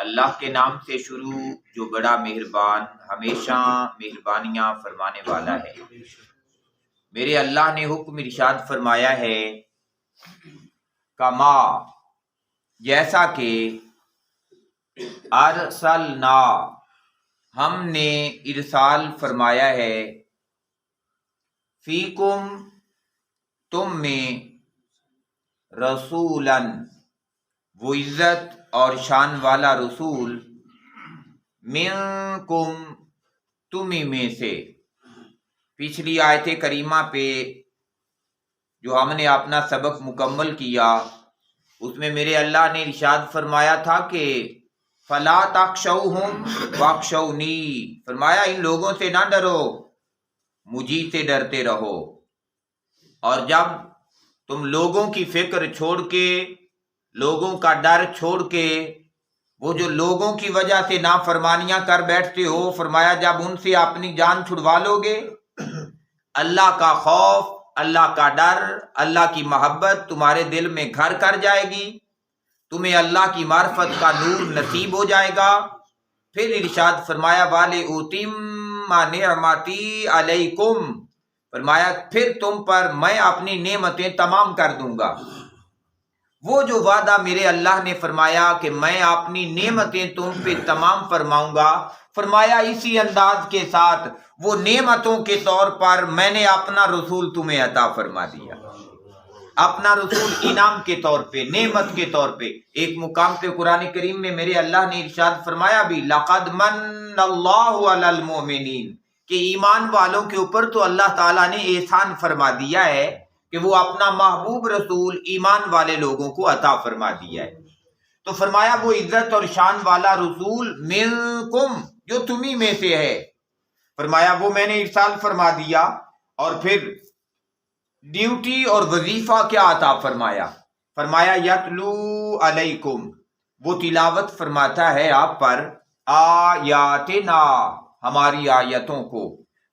اللہ کے نام سے شروع جو بڑا مہربان ہمیشہ مہربانیاں فرمانے والا ہے۔ میرے اللہ نے حکم ارشاد فرمایا ہے، کما جیسا کہ ارسلنا ہم نے ارسال فرمایا ہے، فیکم تم میں، رسولن وہ عزت اور شان والا رسول، منکم تمہیں میں سے۔ پچھلی آیت کریمہ پہ جو ہم نے اپنا سبق مکمل کیا، اس میں میرے اللہ نے ارشاد فرمایا تھا کہ فلا تخشوہم واخشونی، فرمایا ان لوگوں سے نہ ڈرو، مجھی سے ڈرتے رہو۔ اور جب تم لوگوں کی فکر چھوڑ کے، لوگوں کا ڈر چھوڑ کے، وہ جو لوگوں کی وجہ سے نافرمانیاں کر بیٹھتے ہو، فرمایا جب ان سے اپنی جان چھڑوا لو گے، اللہ کا خوف، اللہ کا ڈر، اللہ کی محبت تمہارے دل میں گھر کر جائے گی، تمہیں اللہ کی معرفت کا نور نصیب ہو جائے گا۔ پھر ارشاد فرمایا وَلِأُتِمَّ نِعْمَتِي عَلَيْكُمْ، فرمایا پھر تم پر میں اپنی نعمتیں تمام کر دوں گا۔ وہ جو وعدہ میرے اللہ نے فرمایا کہ میں اپنی نعمتیں تم پہ تمام فرماؤں گا، فرمایا اسی انداز کے ساتھ وہ نعمتوں کے طور پر میں نے اپنا رسول تمہیں عطا فرما دیا، اپنا رسول انعام کے طور پہ، نعمت کے طور پہ۔ ایک مقام پہ قرآن کریم میں میرے اللہ نے ارشاد فرمایا بھی، لَقَدْ مَنَّ اللَّهُ عَلَى الْمُؤْمِنِينَ، کہ ایمان والوں کے اوپر تو اللہ تعالیٰ نے احسان فرما دیا ہے کہ وہ اپنا محبوب رسول ایمان والے لوگوں کو عطا فرما دیا ہے۔ تو فرمایا وہ عزت اور شان والا رسول منکم جو تمہیں میں سے ہے، فرمایا وہ میں نے ارسال فرما دیا۔ اور پھر ڈیوٹی اور وظیفہ کیا عطا فرمایا؟ فرمایا یتلو علیکم، وہ تلاوت فرماتا ہے آپ پر، آیاتنا ہماری آیتوں کو۔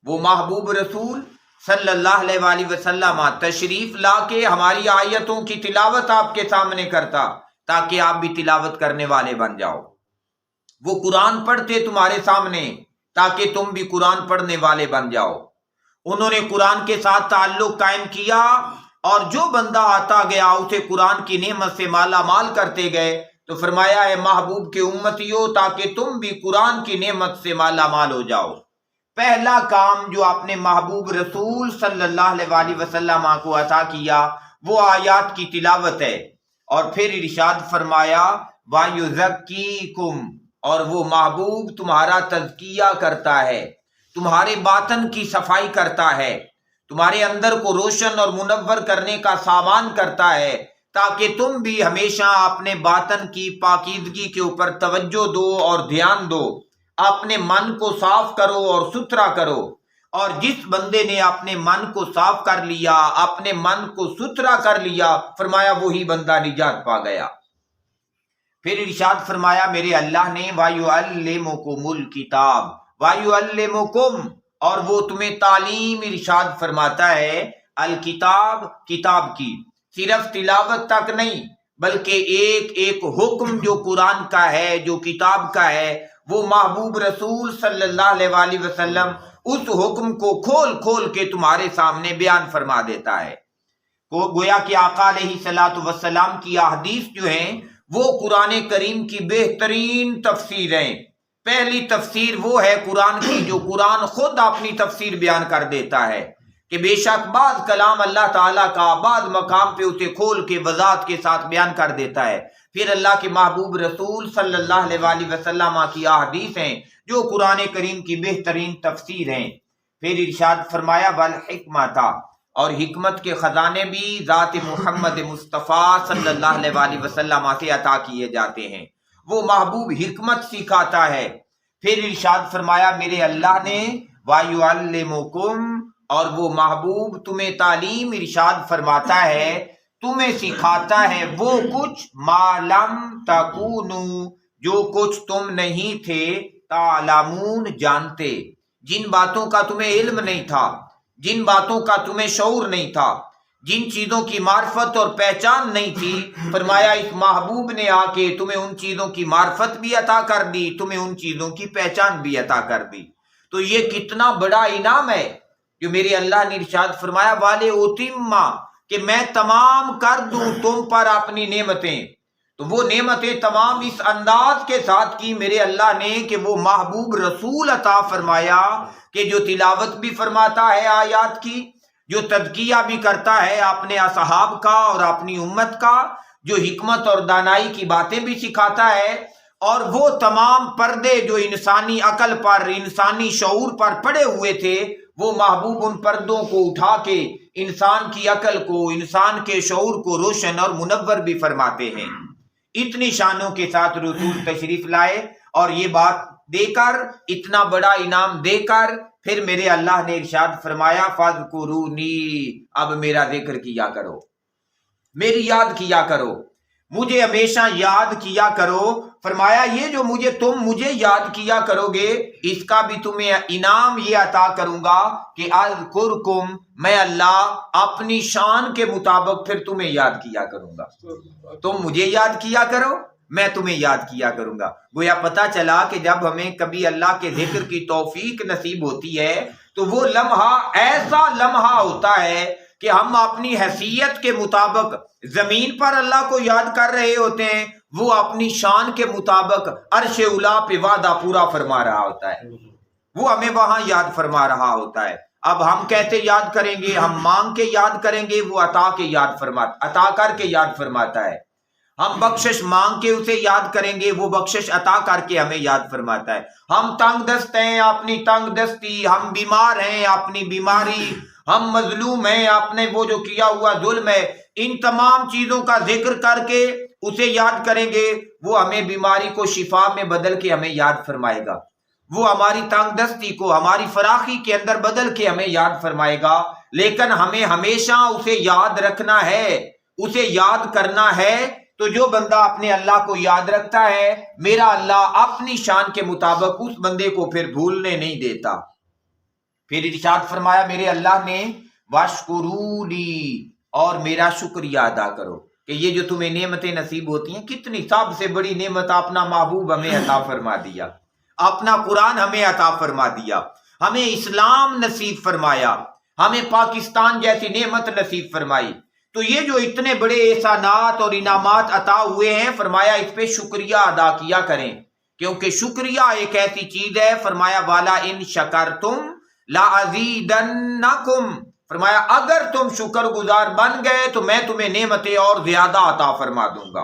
وہ محبوب رسول صلی اللہ علیہ وآلہ وسلم تشریف لا کے ہماری آیتوں کی تلاوت آپ کے سامنے کرتا، تاکہ آپ بھی تلاوت کرنے والے بن جاؤ۔ وہ قرآن پڑھتے تمہارے سامنے تاکہ تم بھی قرآن پڑھنے والے بن جاؤ۔ انہوں نے قرآن کے ساتھ تعلق قائم کیا، اور جو بندہ آتا گیا اسے قرآن کی نعمت سے مالا مال کرتے گئے۔ تو فرمایا ہے محبوب کے امتیوں، تاکہ تم بھی قرآن کی نعمت سے مالا مال ہو جاؤ۔ پہلا کام جو اپنے محبوب رسول صلی اللہ علیہ وآلہ وسلم کو عطا کیا وہ آیات کی تلاوت ہے۔ اور پھر ارشاد فرمایا وَيُزَكِّيكُمْ، اور وہ محبوب تمہارا تزکیہ کرتا ہے، تمہارے باطن کی صفائی کرتا ہے، تمہارے اندر کو روشن اور منور کرنے کا سامان کرتا ہے، تاکہ تم بھی ہمیشہ اپنے باطن کی پاکیزگی کے اوپر توجہ دو اور دھیان دو، اپنے من کو صاف کرو اور ستھرا کرو۔ اور جس بندے نے اپنے من کو صاف کر لیا، اپنے من کو ستھرا کر لیا، فرمایا وہی بندہ نجات پا گیا۔ پھر ارشاد فرمایا میرے اللہ نے وَيُعَلِّمُكُمُ الْكِتَابَ، وَيُعَلِّمُكُمْ، اور وہ تمہیں تعلیم ارشاد فرماتا ہے، الکتاب، کتاب کی۔ صرف تلاوت تک نہیں، بلکہ ایک ایک حکم جو قرآن کا ہے، جو کتاب کا ہے، وہ محبوب رسول صلی اللہ علیہ وآلہ وسلم اس حکم کو کھول کھول کے تمہارے سامنے بیان فرما دیتا ہے۔ گویا کہ آقا علیہ الصلوۃ والسلام کی احادیث جو ہیں وہ قرآن کریم کی بہترین تفسیر ہیں۔ پہلی تفسیر وہ ہے قرآن کی جو قرآن خود اپنی تفسیر بیان کر دیتا ہے کہ بے شک بعض کلام اللہ تعالیٰ کا بعض مقام پہ اسے کھول کے وضاحت کے ساتھ بیان کر دیتا ہے۔ پھر اللہ کے محبوب رسول صلی اللہ علیہ وآلہ وسلم کی احادیث ہیں جو قرآن کریم کی بہترین تفسیر ہیں۔ پھر ارشاد فرمایا والحکمت، اور حکمت کے خزانے بھی ذات محمد مصطفیٰ صلی اللہ علیہ وآلہ وسلم سے عطا کیے جاتے ہیں۔ وہ محبوب حکمت سکھاتا ہے۔ پھر ارشاد فرمایا میرے اللہ نے وَيُعَلِّمُكُمْ، اور وہ محبوب تمہیں تعلیم ارشاد فرماتا ہے، تمہیں سکھاتا ہے وہ کچھ ما لم تکونوا، جو کچھ تم نہیں تھے، تعلمون، جانتے، جن باتوں کا تمہیں علم نہیں تھا، جن باتوں کا تمہیں شعور نہیں تھا، جن چیزوں کی معرفت اور پہچان نہیں تھی، فرمایا اس محبوب نے آ کے تمہیں ان چیزوں کی معرفت بھی عطا کر دی، تمہیں ان چیزوں کی پہچان بھی عطا کر دی۔ تو یہ کتنا بڑا انعام ہے جو میرے اللہ نے ارشاد فرمایا والے اوتیما، کہ میں تمام کر دوں تم پر اپنی نعمتیں۔ تو وہ نعمتیں تمام اس انداز کے ساتھ کی میرے اللہ نے کہ وہ محبوب رسول عطا فرمایا کہ جو تلاوت بھی فرماتا ہے آیات کی، جو تذکیہ بھی کرتا ہے اپنے اصحاب کا اور اپنی امت کا، جو حکمت اور دانائی کی باتیں بھی سکھاتا ہے، اور وہ تمام پردے جو انسانی عقل پر، انسانی شعور پر پڑے ہوئے تھے، وہ محبوب ان پردوں کو اٹھا کے انسان کی عقل کو، انسان کے شعور کو روشن اور منور بھی فرماتے ہیں۔ اتنی شانوں کے ساتھ رسول تشریف لائے، اور یہ بات دے کر، اتنا بڑا انعام دے کر، پھر میرے اللہ نے ارشاد فرمایا فاذکرونی، اب میرا ذکر کیا کرو، میری یاد کیا کرو، مجھے ہمیشہ یاد کیا کرو۔ فرمایا یہ جو تم مجھے یاد کیا کرو گے، اس کا بھی تمہیں انعام یہ عطا کروں گا کہ اذکرکم، میں اللہ اپنی شان کے مطابق پھر تمہیں یاد کیا کروں گا۔ تم مجھے یاد کیا کرو، میں تمہیں یاد کیا کروں گا۔ گویا پتہ چلا کہ جب ہمیں کبھی اللہ کے ذکر کی توفیق نصیب ہوتی ہے تو وہ لمحہ ایسا لمحہ ہوتا ہے کہ ہم اپنی حیثیت کے مطابق زمین پر اللہ کو یاد کر رہے ہوتے ہیں، وہ اپنی شان کے مطابق عرش اولا پہ وعدہ پورا فرما رہا ہوتا ہے، وہ ہمیں وہاں یاد فرما رہا ہوتا ہے۔ اب ہم کیسے یاد کریں گے؟ ہم مانگ کے یاد کریں گے، وہ عطا کر کے یاد فرماتا ہے۔ ہم بخشش مانگ کے اسے یاد کریں گے، وہ بخشش عطا کر کے ہمیں یاد فرماتا ہے۔ ہم تنگ دست ہیں، اپنی تنگ دستی، ہم بیمار ہیں، اپنی بیماری، ہم مظلوم ہیں، اپنے وہ جو کیا ہوا ظلم ہے، ان تمام چیزوں کا ذکر کر کے اسے یاد کریں گے، وہ ہمیں بیماری کو شفا میں بدل کے ہمیں یاد فرمائے گا، وہ ہماری تنگ دستی کو ہماری فراخی کے اندر بدل کے ہمیں یاد فرمائے گا۔ لیکن ہمیں ہمیشہ اسے یاد رکھنا ہے، اسے یاد کرنا ہے۔ تو جو بندہ اپنے اللہ کو یاد رکھتا ہے، میرا اللہ اپنی شان کے مطابق اس بندے کو پھر بھولنے نہیں دیتا۔ پھر ارشاد فرمایا میرے اللہ نے واشکرونی، اور میرا شکریہ ادا کرو، کہ یہ جو تمہیں نعمتیں نصیب ہوتی ہیں، کتنی سب سے بڑی نعمت اپنا محبوب ہمیں عطا فرما دیا، اپنا قرآن ہمیں عطا فرما دیا، ہمیں اسلام نصیب فرمایا، ہمیں پاکستان جیسی نعمت نصیب فرمائی۔ تو یہ جو اتنے بڑے احسانات اور انعامات عطا ہوئے ہیں، فرمایا اس پہ شکریہ ادا کیا کریں، کیونکہ شکریہ ایک ایسی چیز ہے، فرمایا والا ان شکرتم لازیدنکم، فرمایا اگر تم شکر گزار بن گئے تو میں تمہیں نعمتیں اور زیادہ عطا فرما دوں گا،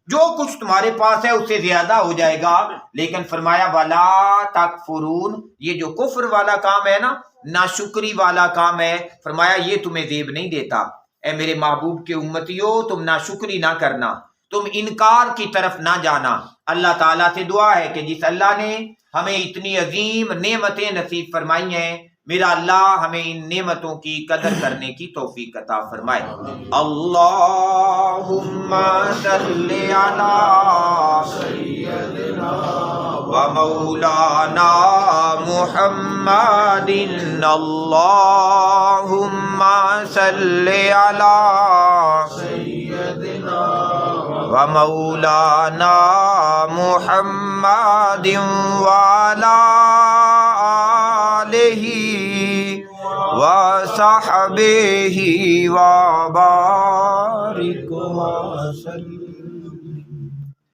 جو کچھ تمہارے پاس ہے اس سے زیادہ ہو جائے گا۔ لیکن فرمایا ولا تکفرون، یہ جو کفر والا کام ہے نا، ناشکری والا کام ہے، فرمایا یہ تمہیں زیب نہیں دیتا۔ اے میرے محبوب کے امتیوں، تم ناشکری نہ کرنا، تم انکار کی طرف نہ جانا۔ اللہ تعالیٰ سے دعا ہے کہ جس اللہ نے ہمیں اتنی عظیم نعمتیں نصیب فرمائی ہیں، میرا اللہ ہمیں ان نعمتوں کی قدر کرنے کی توفیق عطا فرمائے۔ اللہم صلی علی سیدنا و مولانا محمد، اللہم صلی علی سیدنا و مولانا محمد وعلی آلہ وصحبہ وبارک